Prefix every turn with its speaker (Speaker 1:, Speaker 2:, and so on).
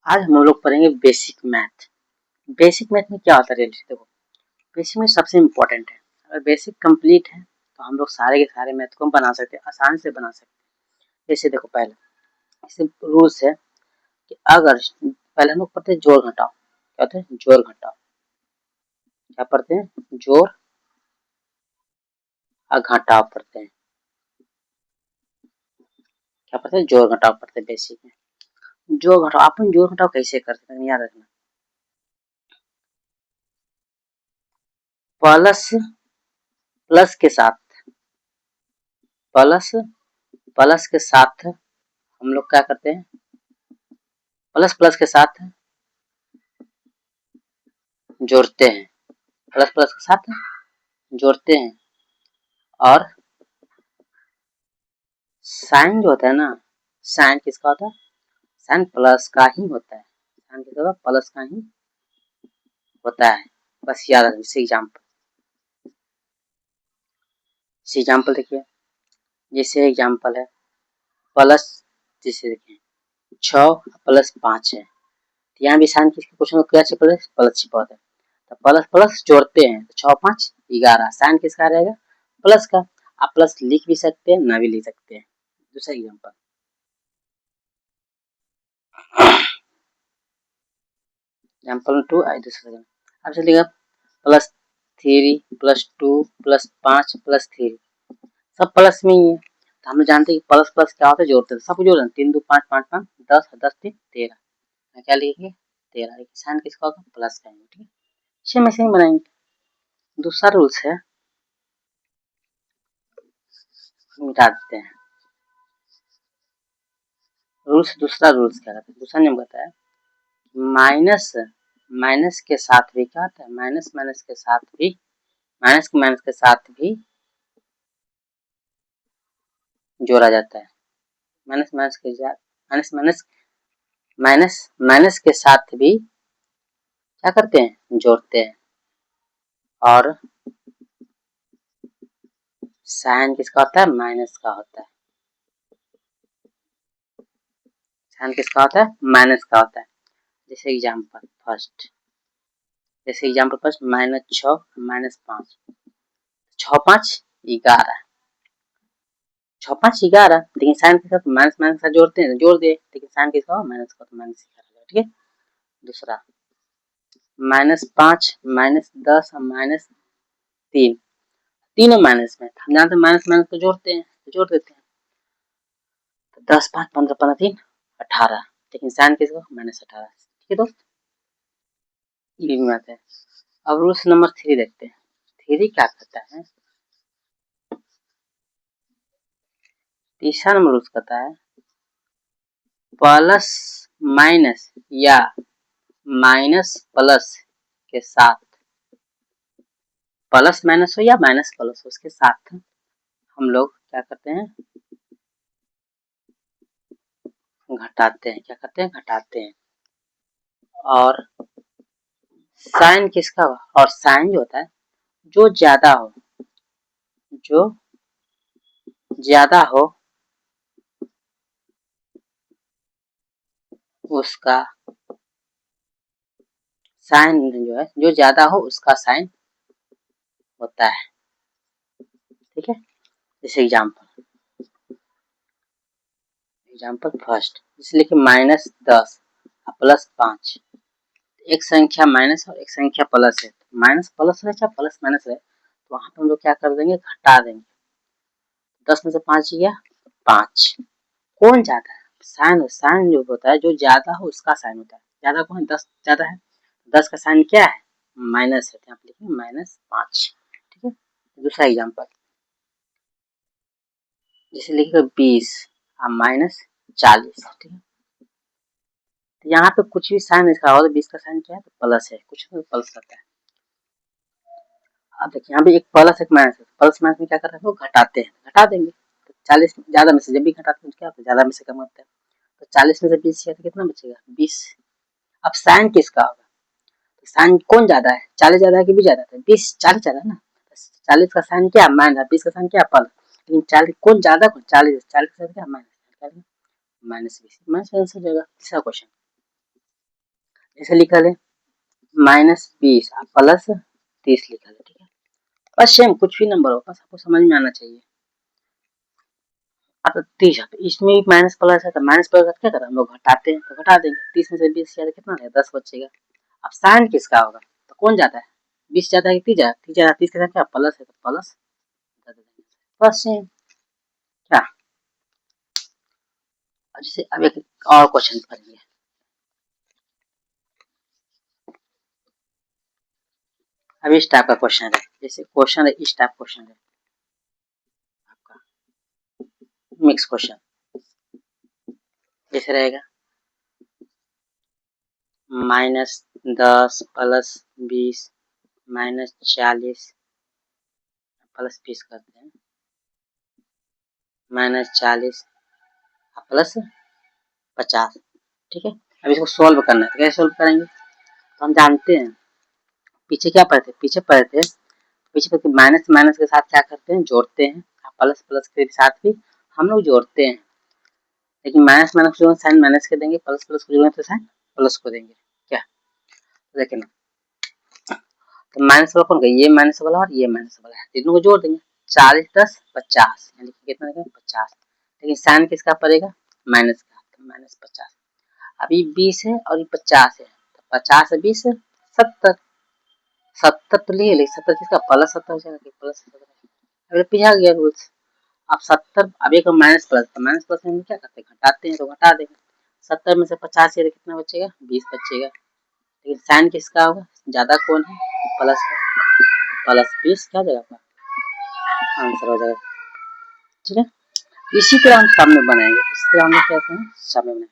Speaker 1: आज हम लोग पढ़ेंगे बेसिक मैथ। बेसिक मैथ में क्या होता है रिलेशन, देखो बेसिक में सबसे इम्पोर्टेंट है। अगर बेसिक कंप्लीट है तो हम लोग सारे के सारे मैथ को बना सकते हैं, आसान से बना सकते हैं। जैसे देखो पहले इसे रूल्स है कि अगर पहले हम लोग पढ़ते हैं जोड़ घटाओ। क्या होता है? जोड़ घटाओ। क्या पढ़ते हैं? जोड़ और घटाव पढ़ते हैं। क्या पढ़ते हैं? जोड़ घटाव पढ़ते हैं बेसिक में। जोड़ घटाओ, अपन जोड़ घटाव कैसे करते हैं याद रखना। प्लस प्लस के साथ प्लस प्लस के साथ हम लोग क्या करते हैं? प्लस प्लस के साथ जोड़ते हैं। प्लस प्लस के साथ जोड़ते हैं और साइन जो होता है ना, साइन किसका होता है? साइन प्लस का ही होता है। साइन किसका होता है? प्लस का ही होता है। बस याद रखिए। एग्जाम्पल देखिए, जैसे एग्जाम्पल है प्लस, जैसे देखिए 6 प्लस 5 है। यहाँ भी साइन किसका क्वेश्चन क्या छिपा है? प्लस छिपा होता है। तो प्लस प्लस जोड़ते हैं तो 6 5 11। साइन किसका रहेगा? प्लस का। आप प्लस लिख भी सकते हैं, ना भी लिख सकते हैं। दूसरा एग्जाम्पल, एग्जाम्पल 2 दूसरा अब चलिएगा प्लस 3 प्लस 2 प्लस 5 प्लस 3, सब प्लस में ही है। तो हम लोग जानते हैं कि प्लस प्लस क्या होता है? जोड़ते हैं। सब जोड़ रहे हैं। 3 2 5 5 5 10 10 3 13। क्या लिखेंगे? 13। साइन किसका होगा? प्लस का। ठीक है, सेम ऐसे ही बनाएंगे। दूसरा रूल्स है, मिटा देते हैं। दूसरा रूल्स क्या कहता है? दूसरा नियम कहता है माइनस माइनस के साथ भी क्या होता है? माइनस माइनस के साथ भी, माइनस के साथ भी जोड़ा जाता है। माइनस माइनस के साथ माइनस माइनस माइनस माइनस के साथ भी क्या करते हैं? जोड़ते हैं। और साइन किसका होता है? माइनस का होता है। साइन किसका होता है? माइनस का होता है। जैसे एग्जाम्पल फर्स्ट, माइनस 6 माइनस 5, 6 5 11, 6 5 11। लेकिन साइन के साथ माइनस माइनस का जोड़ते हैं, जोड़ दिए। लेकिन साइन किसका होगा? माइनस का, तो माइनस 11। ठीक है। दूसरा माइनस 5 माइनस 10 माइनस 3, तीनों माइनस में। हम जानते हैं माइनस माइनस को जोड़ते हैं, तो जोड़ देते हैं। तो 10 5 15 15 3 18। लेकिन साइन किसका? माइनस 18। ठीक है दोस्त, ये भी बात है। अब रूल्स नंबर 3 देखते हैं। 3 क्या कहता है? तीसरा नंबर रूल्स कहता है प्लस माइनस या माइनस प्लस के साथ, प्लस माइनस हो या माइनस प्लस हो, उसके साथ हम लोग क्या करते हैं? घटाते हैं। क्या करते हैं? घटाते हैं। और साइन किसका? और साइन जो होता है जो ज्यादा हो, जो ज्यादा हो उसका साइन, जो है जो ज्यादा हो उसका साइन होता है। ठीक है। जैसे एग्जाम्पल फर्स्ट, इसलिए कि माइनस 10 प्लस 5। एक संख्या माइनस और एक संख्या प्लस है। माइनस प्लस रहे चाहे प्लस माइनस रहे, तो वहां पर हम लोग क्या कर देंगे? घटा देंगे। 10 में से 5 गया 5। कौन ज्यादा है? साइन। साइन जो होता है जो ज्यादा हो उसका साइन होता है। ज्यादा कौन है? 10 ज्यादा है। 10 का साइन क्या है? माइनस है। यहाँ पे लिखेंगे माइनस 5। ठीक है। दूसरा एग्जाम्पल, जैसे लिखेगा 20 और माइनस 40। ठीक है। तो यहाँ पे कुछ भी साइन लिखा हो तो 20 का साइन क्या है? तो प्लस है। कुछ तो प्लस करता है। अब देखिए यहाँ पे एक प्लस एक माइनस है। प्लस माइनस में क्या कर रहे हैं? वो घटाते हैं, घटा देंगे। तो 40 ज्यादा में से जब भी घटाते हैं तो क्या होता है? ज्यादा में से कम होता है। तो 40 में से 20 किया तो कितना बचेगा? 20। अब साइन किसका होगा? तो साइन कौन ज्यादा है? 40 ज्यादा है कि 20 ज्यादा है? 20 40 ज्यादा है ना। 40 का साइन क्या? माइनस। 20 का साइन क्या? प्लस। लेकिन 40 कौन ज्यादा? 40 40 का साइन क्या? माइनस। माइनस 20। माइनस आंसर हो जाएगा। तीसरा क्वेश्चन, ऐसे लिखा है -20 प्लस 30 लिखा है, ठीक है। बस सेम कुछ भी नंबर हो, बस आपको समझ में आना चाहिए। अब 30 इसमें भी माइनस प्लस है, तो माइनस प्लस क्या करें हम लोग, घटाते हैं, तो घटा देंगे। 30 में से 20 ज्यादा कितना है, 10 बचेगा। अब साइन किसका होगा, तो कौन जाता है, 20 जाता है कि 30 जाता है, 30 जाता है, 30 के साथ क्या प्लस है, तो प्लस कर देंगे। बस सेम क्या। जैसे अब एक और क्वेश्चन करेंगे। अब इस टाइप का क्वेश्चन है, जैसे क्वेश्चन है इस टाइप क्वेश्चन है आपका, मिक्स क्वेश्चन जैसे रहेगा -10 प्लस 20 -40 प्लस 20 करते हैं, -40 प्लस 50, ठीक है। अब इसको सोल्व करना है, तो कैसे सोल्व करेंगे, तो हम जानते हैं पीछे क्या पढ़ते थे, पीछे पढ़ते माइनस माइनस के साथ क्या करते हैं, जोड़ते हैं। प्लस प्लस के साथ भी हम लोग जोड़ते हैं, लेकिन माइनस माइनस को साइन माइनस के देंगे, प्लस प्लस को जोड़ेंगे तो साइन प्लस को देंगे। क्या देखिए ना, तो माइनस वाला कौन का, ये माइनस वाला और ये माइनस वाला है, तीनों को जोड़ देंगे। 40 10 50 यानी कि कितना देगा 50, लेकिन साइन किसका पड़ेगा, माइनस का, तो -50। अभी 20 है और ये 50 है, तो 50 से 20 70, 70 तो लिए, लेकिन 70 किसका प्लस 70 हो जाएगा, प्लस 70 अगर पिछा गया रूल्स। अब 70, अब एक माइनस प्लस, तो माइनस प्लस में क्या करते हैं, घटाते हैं, तो घटा देंगे। 70 में से 50 से कितना बचेगा, 20 बचेगा, लेकिन साइन किसका होगा, ज्यादा कौन है, प्लस है, प्लस 20 क्या जाएगा आपका आंसर हो जाएगा, ठीक है। इसी तरह हम सामने बनाएंगे, इस तरह हम क्या करते हैं सामने बनाएंगे।